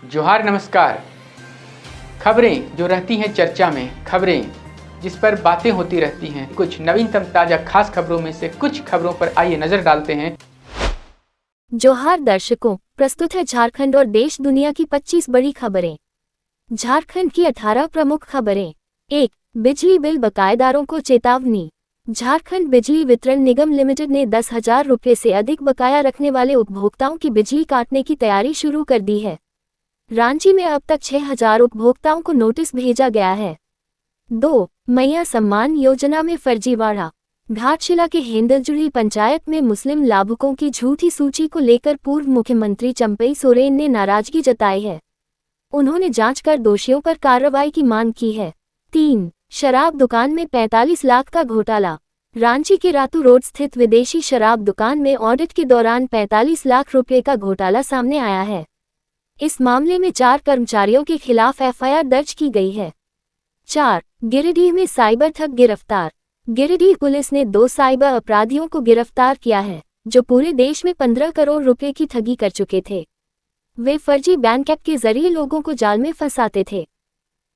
जोहार नमस्कार। खबरें जो रहती हैं चर्चा में, खबरें जिस पर बातें होती रहती हैं, कुछ नवीनतम ताजा खास खबरों में से कुछ खबरों पर आइए नजर डालते हैं। जोहार दर्शकों, प्रस्तुत है झारखंड और देश दुनिया की 25 बड़ी खबरें। झारखंड की 18 प्रमुख खबरें। 1. बिजली बिल बकायेदारों को चेतावनी। झारखंड बिजली वितरण निगम लिमिटेड ने 10,000 रुपये से अधिक बकाया रखने वाले उपभोक्ताओं की बिजली काटने की तैयारी शुरू कर दी है। रांची में अब तक 6,000 उपभोक्ताओं को नोटिस भेजा गया है। 2. मैया सम्मान योजना में फर्जीवाड़ा। घाटशिला के हेंदलजुड़ी पंचायत में मुस्लिम लाभुकों की झूठी सूची को लेकर पूर्व मुख्यमंत्री चंपई सोरेन ने नाराजगी जताई है। उन्होंने जांच कर दोषियों पर कार्रवाई की मांग की है। 3. शराब दुकान में 45 लाख का घोटाला। रांची के रातू रोड स्थित विदेशी शराब दुकान में ऑडिट के दौरान 45 लाख रुपये का घोटाला सामने आया है। इस मामले में 4 कर्मचारियों के खिलाफ एफआईआर दर्ज की गई है। 4. गिरिडीह में साइबर ठग गिरफ्तार। गिरिडीह पुलिस ने 2 साइबर अपराधियों को गिरफ्तार किया है, जो पूरे देश में 15 करोड़ रुपए की ठगी कर चुके थे। वे फर्जी बैंक ऐप के जरिए लोगों को जाल में फंसाते थे।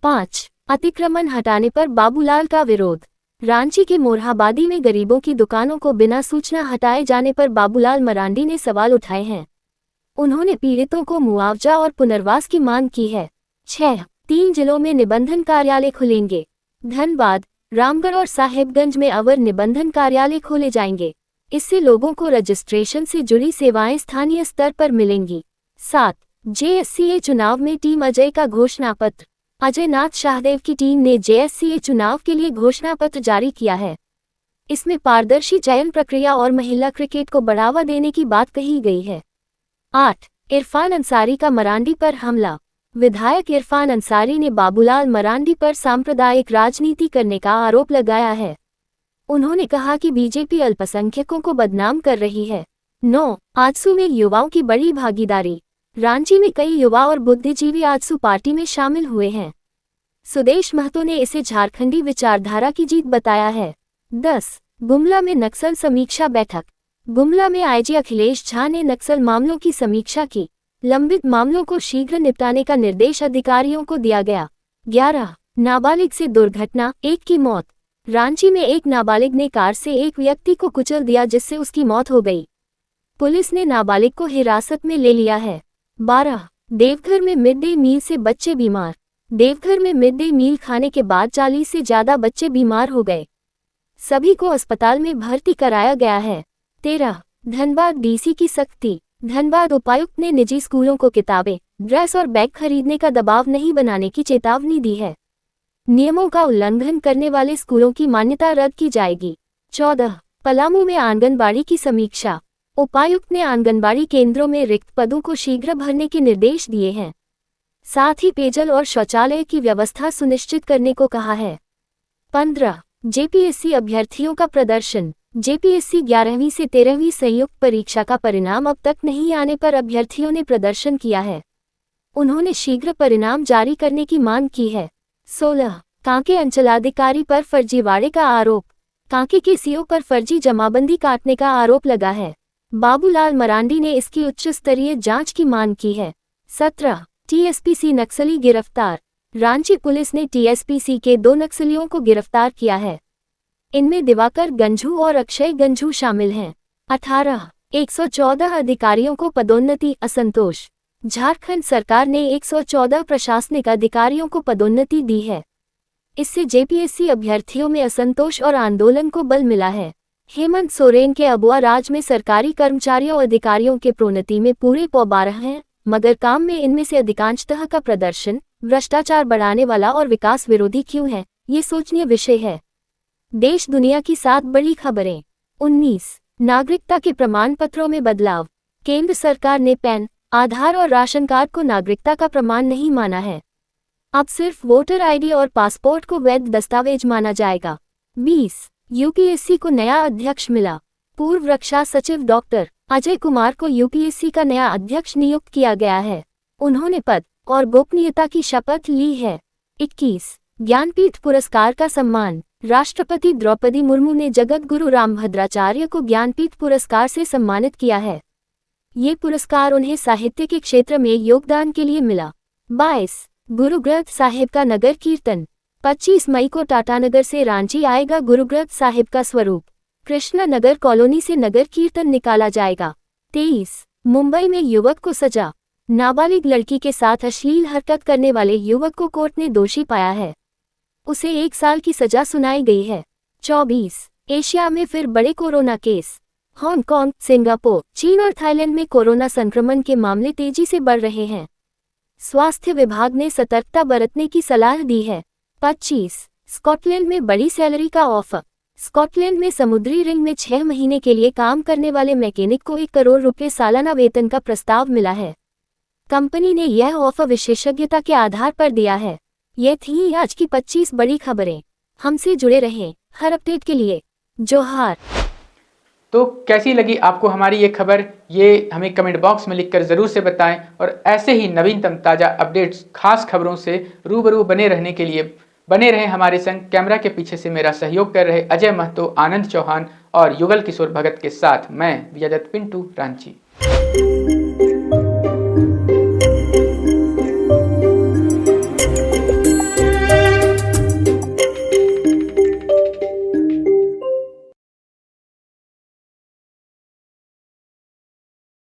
5. अतिक्रमण हटाने पर बाबूलाल का विरोध। रांची के मोरहाबादी में गरीबों की दुकानों को बिना सूचना हटाए जाने पर बाबूलाल मरांडी ने सवाल उठाए हैं। उन्होंने पीड़ितों को मुआवजा और पुनर्वास की मांग की है। 6. 3 जिलों में निबंधन कार्यालय खुलेंगे। धनबाद, रामगढ़ और साहेबगंज में अवर निबंधन कार्यालय खोले जाएंगे। इससे लोगों को रजिस्ट्रेशन से जुड़ी सेवाएं स्थानीय स्तर पर मिलेंगी। 7. जेएससीए चुनाव में टीम अजय का घोषणापत्र। अजय नाथ शाहदेव की टीम ने जेएससीए चुनाव के लिए घोषणापत्र जारी किया है। इसमें पारदर्शी चयन प्रक्रिया और महिला क्रिकेट को बढ़ावा देने की बात कही गई है। 8. इरफान अंसारी का मरांडी पर हमला। विधायक इरफान अंसारी ने बाबूलाल मरांडी पर सांप्रदायिक राजनीति करने का आरोप लगाया है। उन्होंने कहा कि बीजेपी अल्पसंख्यकों को बदनाम कर रही है। 9. आजसू में युवाओं की बड़ी भागीदारी। रांची में कई युवा और बुद्धिजीवी आजसू पार्टी में शामिल हुए हैं। सुदेश महतो ने इसे झारखंडी विचारधारा की जीत बताया है। 10. गुमला में नक्सल समीक्षा बैठक। गुमला में आईजी अखिलेश झा ने नक्सल मामलों की समीक्षा की। लंबित मामलों को शीघ्र निपटाने का निर्देश अधिकारियों को दिया गया। 11. नाबालिग से दुर्घटना, 1 की मौत। रांची में एक नाबालिग ने कार से एक व्यक्ति को कुचल दिया, जिससे उसकी मौत हो गई। पुलिस ने नाबालिग को हिरासत में ले लिया है। 12. देवघर में मिड डे मील से बच्चे बीमार। देवघर में मिड डे मील खाने के बाद 40 से ज्यादा बच्चे बीमार हो गए। सभी को अस्पताल में भर्ती कराया गया है। 13. धनबाद डीसी की सख्ती। धनबाद उपायुक्त ने निजी स्कूलों को किताबें, ड्रेस और बैग खरीदने का दबाव नहीं बनाने की चेतावनी दी है। नियमों का उल्लंघन करने वाले स्कूलों की मान्यता रद्द की जाएगी। 14. पलामू में आंगनबाड़ी की समीक्षा। उपायुक्त ने आंगनबाड़ी केंद्रों में रिक्त पदों को शीघ्र भरने के निर्देश दिए हैं। साथ ही पेयजल और शौचालय की व्यवस्था सुनिश्चित करने को कहा है। 15. जेपीएससी अभ्यर्थियों का प्रदर्शन। जेपीएससी 11वीं से 13वीं संयुक्त परीक्षा का परिणाम अब तक नहीं आने पर अभ्यर्थियों ने प्रदर्शन किया है। उन्होंने शीघ्र परिणाम जारी करने की मांग की है। 16. कांके अंचलाधिकारी पर फर्जीवाड़े का आरोप। कांके के सीओ पर फर्जी जमाबंदी काटने का आरोप लगा है। बाबूलाल मरांडी ने इसकी उच्च स्तरीय जांच की मांग की है। 17. टीएसपीसी नक्सली गिरफ्तार। रांची पुलिस ने टीएसपीसी के 2 नक्सलियों को गिरफ्तार किया है। इनमें दिवाकर गंझू और अक्षय गंझू शामिल हैं। 18. 114 अधिकारियों को पदोन्नति, असंतोष। झारखंड सरकार ने 114 प्रशासनिक अधिकारियों को पदोन्नति दी है। इससे जेपीएससी अभ्यर्थियों में असंतोष और आंदोलन को बल मिला है। हेमंत सोरेन के अगुआ राज में सरकारी कर्मचारियों और अधिकारियों के प्रोन्नति में पूरे पौबारह हैं, मगर काम में इनमें से अधिकांशतः का प्रदर्शन भ्रष्टाचार बढ़ाने वाला और विकास विरोधी क्यों है, ये सोचनीय विषय है। देश दुनिया की 7 बड़ी खबरें। 19. नागरिकता के प्रमाण पत्रों में बदलाव। केंद्र सरकार ने पैन, आधार और राशन कार्ड को नागरिकता का प्रमाण नहीं माना है। अब सिर्फ वोटर आईडी और पासपोर्ट को वैध दस्तावेज माना जाएगा। 20. यूपीएससी को नया अध्यक्ष मिला। पूर्व रक्षा सचिव डॉक्टर अजय कुमार को यूपीएससी का नया अध्यक्ष नियुक्त किया गया है। उन्होंने पद और गोपनीयता की शपथ ली है। 21. ज्ञानपीठ पुरस्कार का सम्मान। राष्ट्रपति द्रौपदी मुर्मू ने जगत गुरु रामभद्राचार्य को ज्ञानपीठ पुरस्कार से सम्मानित किया है। ये पुरस्कार उन्हें साहित्य के क्षेत्र में योगदान के लिए मिला। 22 गुरु ग्रंथ साहिब का नगर कीर्तन। 25 मई को टाटानगर से रांची आएगा गुरु ग्रंथ साहिब का स्वरूप। कृष्णा नगर कॉलोनी से नगर कीर्तन निकाला जाएगा। 23 मुंबई में युवक को सजा। नाबालिग लड़की के साथ अश्लील हरकत करने वाले युवक को कोर्ट ने दोषी पाया है। उसे 1 साल की सजा सुनाई गई है। 24 एशिया में फिर बड़े कोरोना केस। हांगकांग, सिंगापुर, चीन और थाईलैंड में कोरोना संक्रमण के मामले तेजी से बढ़ रहे हैं। स्वास्थ्य विभाग ने सतर्कता बरतने की सलाह दी है। 25 स्कॉटलैंड में बड़ी सैलरी का ऑफर। स्कॉटलैंड में समुद्री रिंग में 6 महीने के लिए काम करने वाले मैकेनिक को 1 करोड़ रुपए सालाना वेतन का प्रस्ताव मिला है। कंपनी ने यह ऑफर विशेषज्ञता के आधार पर दिया है। ये थी आज की 25 बड़ी खबरें। हमसे जुड़े रहें हर अपडेट के लिए। जोहार। तो कैसी लगी आपको हमारी ये खबर, ये हमें कमेंट बॉक्स में लिखकर ज़रूर से बताएं। और ऐसे ही नवीनतम ताज़ा अपडेट्स, खास खबरों से रूबरू बने रहने के लिए बने रहें हमारे संग। कैमरा के पीछे से मेरा सहयोग कर रहे अजय महतो, आनंद चौहान और युगल किशोर भगत के साथ मैं विजयदत्त पिंटू, रांची।